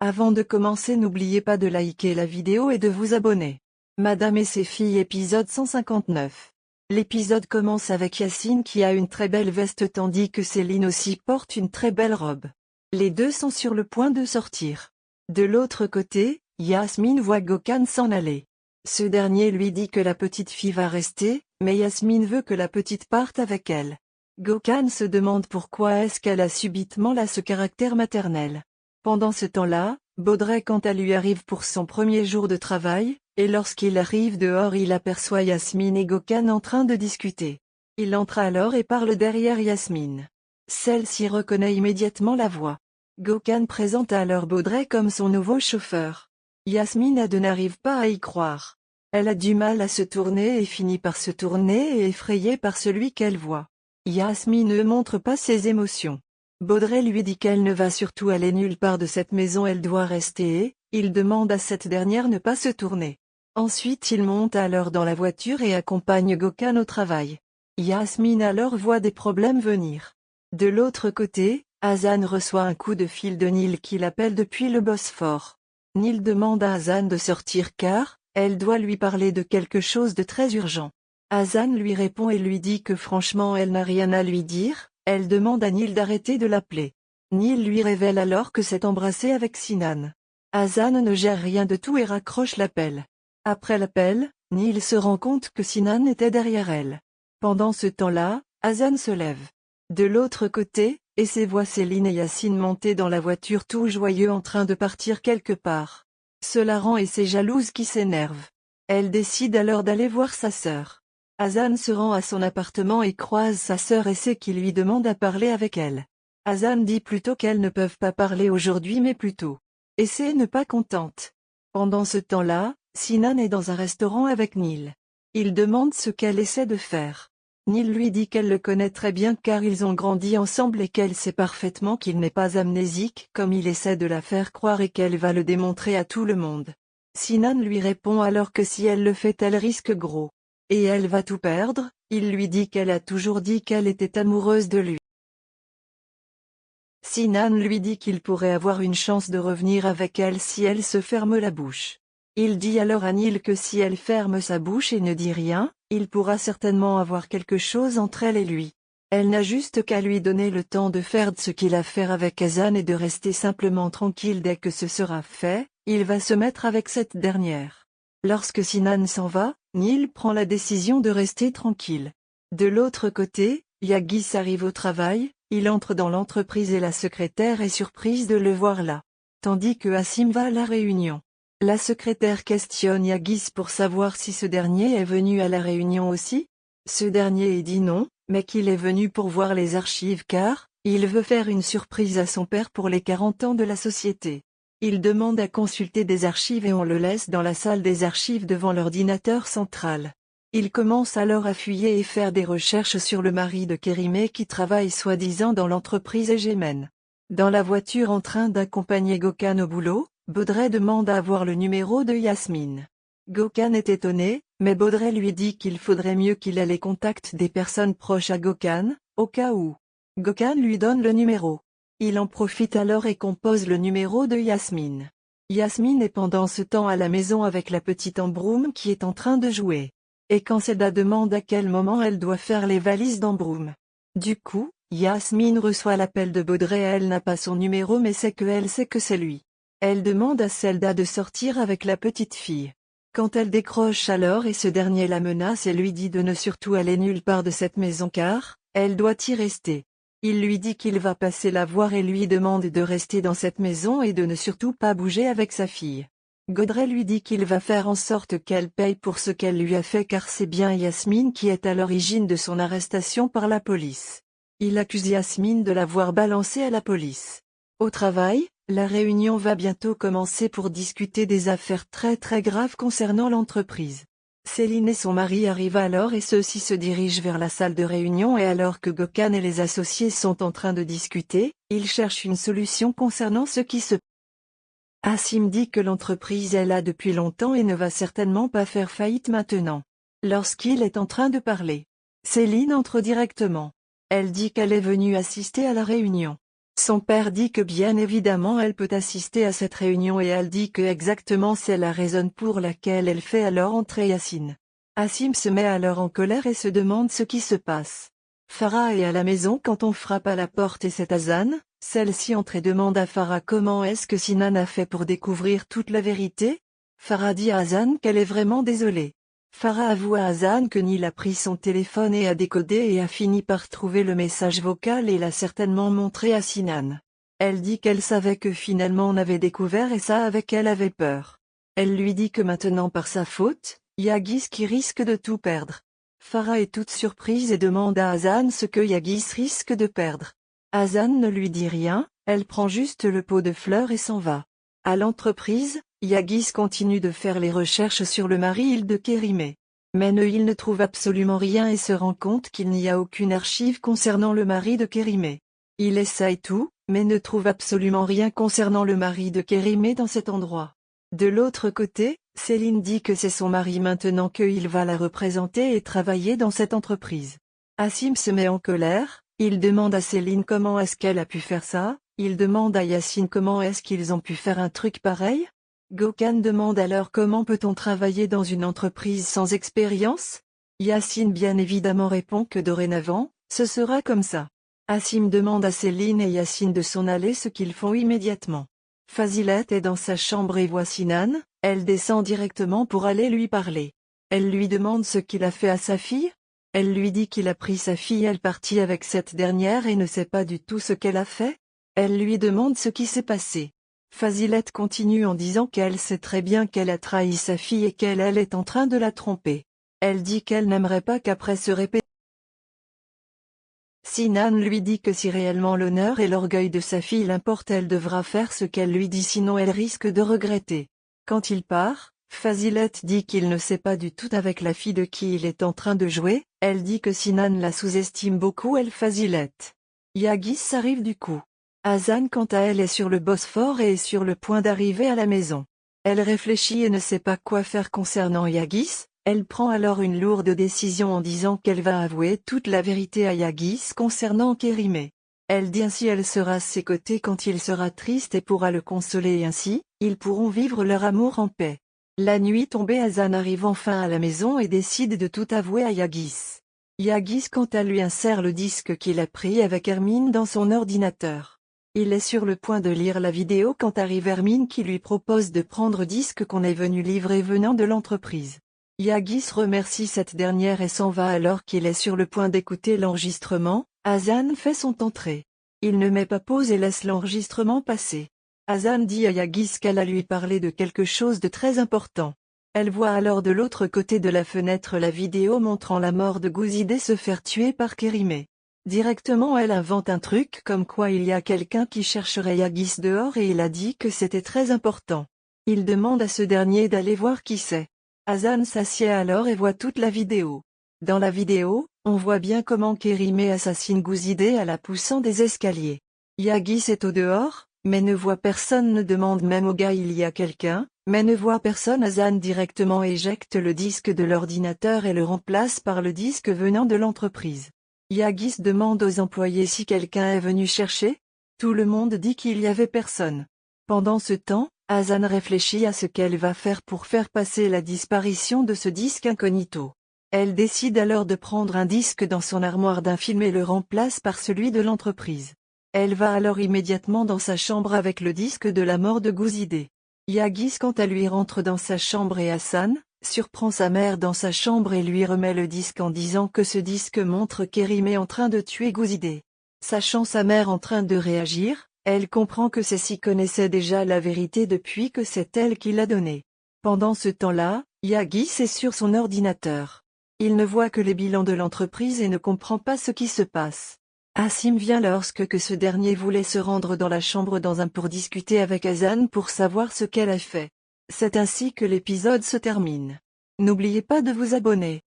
Avant de commencer, n'oubliez pas de liker la vidéo et de vous abonner. Madame et ses filles, épisode 159. L'épisode commence avec Yasmine qui a une très belle veste tandis que Céline aussi porte une très belle robe. Les deux sont sur le point de sortir. De l'autre côté, Yasmine voit Gökhan s'en aller. Ce dernier lui dit que la petite fille va rester, mais Yasmine veut que la petite parte avec elle. Gökhan se demande pourquoi est-ce qu'elle a subitement là ce caractère maternel. Pendant ce temps-là, Baudrey quant à lui arrive pour son premier jour de travail, et lorsqu'il arrive dehors il aperçoit Yasmine et Gökhan en train de discuter. Il entre alors et parle derrière Yasmine. Celle-ci reconnaît immédiatement la voix. Gökhan présente alors Baudrey comme son nouveau chauffeur. Yasmine n'arrive pas à y croire. Elle a du mal à se tourner et finit par se tourner et effrayée par celui qu'elle voit. Yasmine ne montre pas ses émotions. Baudrey lui dit qu'elle ne va surtout aller nulle part de cette maison, elle doit rester et, il demande à cette dernière ne pas se tourner. Ensuite il monte alors dans la voiture et accompagne Gökhan au travail. Yasmine alors voit des problèmes venir. De l'autre côté, Hasan reçoit un coup de fil de Nil qui l'appelle depuis le Bosphore. Nil demande à Hasan de sortir car, elle doit lui parler de quelque chose de très urgent. Hasan lui répond et lui dit que franchement elle n'a rien à lui dire. Elle demande à Nil d'arrêter de l'appeler. Nil lui révèle alors que c'est embrassé avec Sinan. Hasan ne gère rien de tout et raccroche l'appel. Après l'appel, Nil se rend compte que Sinan était derrière elle. Pendant ce temps-là, Hasan se lève. De l'autre côté, et voit Céline et Yasmine monter dans la voiture tout joyeux en train de partir quelque part. Cela rend jalouse qui s'énerve. Elle décide alors d'aller voir sa sœur. Hasan se rend à son appartement et croise sa sœur et qui lui demande à parler avec elle. Hasan dit plutôt qu'elles ne peuvent pas parler aujourd'hui mais plutôt. Et n'est pas contente. Pendant ce temps-là, Sinan est dans un restaurant avec Nil. Il demande ce qu'elle essaie de faire. Nil lui dit qu'elle le connaît très bien car ils ont grandi ensemble et qu'elle sait parfaitement qu'il n'est pas amnésique comme il essaie de la faire croire et qu'elle va le démontrer à tout le monde. Sinan lui répond alors que si elle le fait elle risque gros. Et elle va tout perdre, il lui dit qu'elle a toujours dit qu'elle était amoureuse de lui. Sinan lui dit qu'il pourrait avoir une chance de revenir avec elle si elle se ferme la bouche. Il dit alors à Nil que si elle ferme sa bouche et ne dit rien, il pourra certainement avoir quelque chose entre elle et lui. Elle n'a juste qu'à lui donner le temps de faire ce qu'il a à faire avec Hasan et de rester simplement tranquille. Dès que ce sera fait, il va se mettre avec cette dernière. Lorsque Sinan s'en va, Nil prend la décision de rester tranquille. De l'autre côté, Yagis arrive au travail, il entre dans l'entreprise et la secrétaire est surprise de le voir là. Tandis que Hassim va à la réunion. La secrétaire questionne Yagis pour savoir si ce dernier est venu à la réunion aussi. Ce dernier dit non, mais qu'il est venu pour voir les archives car, il veut faire une surprise à son père pour les 40 ans de la société. Il demande à consulter des archives et on le laisse dans la salle des archives devant l'ordinateur central. Il commence alors à fouiller et faire des recherches sur le mari de Kérimé qui travaille soi-disant dans l'entreprise Egemen. Dans la voiture en train d'accompagner Gökhan au boulot, Baudrey demande à avoir le numéro de Yasmine. Gökhan est étonné, mais Baudrey lui dit qu'il faudrait mieux qu'il ait les contacts des personnes proches à Gökhan, au cas où. Gökhan lui donne le numéro. Il en profite alors et compose le numéro de Yasmine. Yasmine est pendant ce temps à la maison avec la petite Ambroum qui est en train de jouer. Et quand Seda demande à quel moment elle doit faire les valises d'Ambroum. Du coup, Yasmine reçoit l'appel de Baudrey, elle n'a pas son numéro mais sait que c'est lui. Elle demande à Selda de sortir avec la petite fille. Quand elle décroche alors et ce dernier la menace et lui dit de ne surtout aller nulle part de cette maison car, elle doit y rester. Il lui dit qu'il va passer la voir et lui demande de rester dans cette maison et de ne surtout pas bouger avec sa fille. Baudrey lui dit qu'il va faire en sorte qu'elle paye pour ce qu'elle lui a fait car c'est bien Yasmine qui est à l'origine de son arrestation par la police. Il accuse Yasmine de l'avoir balancée à la police. Au travail, la réunion va bientôt commencer pour discuter des affaires très graves concernant l'entreprise. Céline et son mari arrivent alors et ceux-ci se dirigent vers la salle de réunion et alors que Gökhan et les associés sont en train de discuter, ils cherchent une solution concernant ce qui se passe. Hassim dit que l'entreprise est là depuis longtemps et ne va certainement pas faire faillite maintenant. Lorsqu'il est en train de parler, Céline entre directement. Elle dit qu'elle est venue assister à la réunion. Son père dit que bien évidemment elle peut assister à cette réunion et elle dit que exactement c'est la raison pour laquelle elle fait alors entrer Yacine. Asim se met alors en colère et se demande ce qui se passe. Farah est à la maison quand on frappe à la porte et c'est Hazan. Celle-ci entre et demande à Farah comment est-ce que Sinan a fait pour découvrir toute la vérité. Farah dit à Hazan qu'elle est vraiment désolée. Farah avoue à Hazan que Neil a pris son téléphone et a décodé et a fini par trouver le message vocal et l'a certainement montré à Sinan. Elle dit qu'elle savait que finalement on avait découvert et ça avec elle avait peur. Elle lui dit que maintenant par sa faute, Yagis qui risque de tout perdre. Farah est toute surprise et demande à Hazan ce que Yagis risque de perdre. Hazan ne lui dit rien, elle prend juste le pot de fleurs et s'en va. À l'entreprise, Yagis continue de faire les recherches sur le mari de Kérimé. Mais il ne trouve absolument rien et se rend compte qu'il n'y a aucune archive concernant le mari de Kérimé. Il essaye tout, mais ne trouve absolument rien concernant le mari de Kérimé dans cet endroit. De l'autre côté, Céline dit que c'est son mari maintenant qu'il va la représenter et travailler dans cette entreprise. Asim se met en colère, il demande à Céline comment est-ce qu'elle a pu faire ça, il demande à Yacine comment est-ce qu'ils ont pu faire un truc pareil. Gökhan demande alors comment peut-on travailler dans une entreprise sans expérience. Yacine bien évidemment répond que dorénavant, ce sera comme ça. Asim demande à Céline et Yacine de s'en aller ce qu'ils font immédiatement. Fazilet est dans sa chambre et voit Sinan, elle descend directement pour aller lui parler. Elle lui demande ce qu'il a fait à sa fille. Elle lui dit qu'il a pris sa fille, elle partit avec cette dernière et ne sait pas du tout ce qu'elle a fait. Elle lui demande ce qui s'est passé. Fazilet continue en disant qu'elle sait très bien qu'elle a trahi sa fille et qu'elle est en train de la tromper. Elle dit qu'elle n'aimerait pas qu'après se répète. Sinan lui dit que si réellement l'honneur et l'orgueil de sa fille l'importent, elle devra faire ce qu'elle lui dit sinon elle risque de regretter. Quand il part, Fazilet dit qu'il ne sait pas du tout avec la fille de qui il est en train de jouer, elle dit que Sinan la sous-estime beaucoup Fazilet. Yagis arrive du coup. Hazan quant à elle est sur le Bosphore et est sur le point d'arriver à la maison. Elle réfléchit et ne sait pas quoi faire concernant Yagis. Elle prend alors une lourde décision en disant qu'elle va avouer toute la vérité à Yagis concernant Kérimé. Elle dit ainsi elle sera à ses côtés quand il sera triste et pourra le consoler et ainsi, ils pourront vivre leur amour en paix. La nuit tombée, Hazan arrive enfin à la maison et décide de tout avouer à Yagis. Yagis quant à lui insère le disque qu'il a pris avec Hermine dans son ordinateur. Il est sur le point de lire la vidéo quand arrive Hermine qui lui propose de prendre disque qu'on est venu livrer venant de l'entreprise. Yagis remercie cette dernière et s'en va alors qu'il est sur le point d'écouter l'enregistrement. Hazan fait son entrée. Il ne met pas pause et laisse l'enregistrement passer. Hazan dit à Yagis qu'elle a lui parlé de quelque chose de très important. Elle voit alors de l'autre côté de la fenêtre la vidéo montrant la mort de Gouzideh se faire tuer par Kérimé. Directement elle invente un truc comme quoi il y a quelqu'un qui chercherait Yagis dehors et il a dit que c'était très important. Il demande à ce dernier d'aller voir qui c'est. Hazan s'assied alors et voit toute la vidéo. Dans la vidéo, on voit bien comment Kérimé assassine Gouzideh à la poussant des escaliers. Yagis est au dehors, mais ne voit personne, ne demande même au gars il y a quelqu'un, mais ne voit personne. Hazan directement éjecte le disque de l'ordinateur et le remplace par le disque venant de l'entreprise. Yagis demande aux employés si quelqu'un est venu chercher. Tout le monde dit qu'il y avait personne. Pendant ce temps, Hazan réfléchit à ce qu'elle va faire pour faire passer la disparition de ce disque incognito. Elle décide alors de prendre un disque dans son armoire d'un film et le remplace par celui de l'entreprise. Elle va alors immédiatement dans sa chambre avec le disque de la mort de Gouzideh. Yagis quant à lui rentre dans sa chambre et Hassan surprend sa mère dans sa chambre et lui remet le disque en disant que ce disque montre Kérimé en train de tuer Gouzideh. Sachant sa mère en train de réagir, elle comprend que celle-ci connaissait déjà la vérité depuis que c'est elle qui l'a donnée. Pendant ce temps-là, Yagis est sur son ordinateur. Il ne voit que les bilans de l'entreprise et ne comprend pas ce qui se passe. Asim vient lorsque ce dernier voulait se rendre dans la chambre pour discuter avec Hazan pour savoir ce qu'elle a fait. C'est ainsi que l'épisode se termine. N'oubliez pas de vous abonner.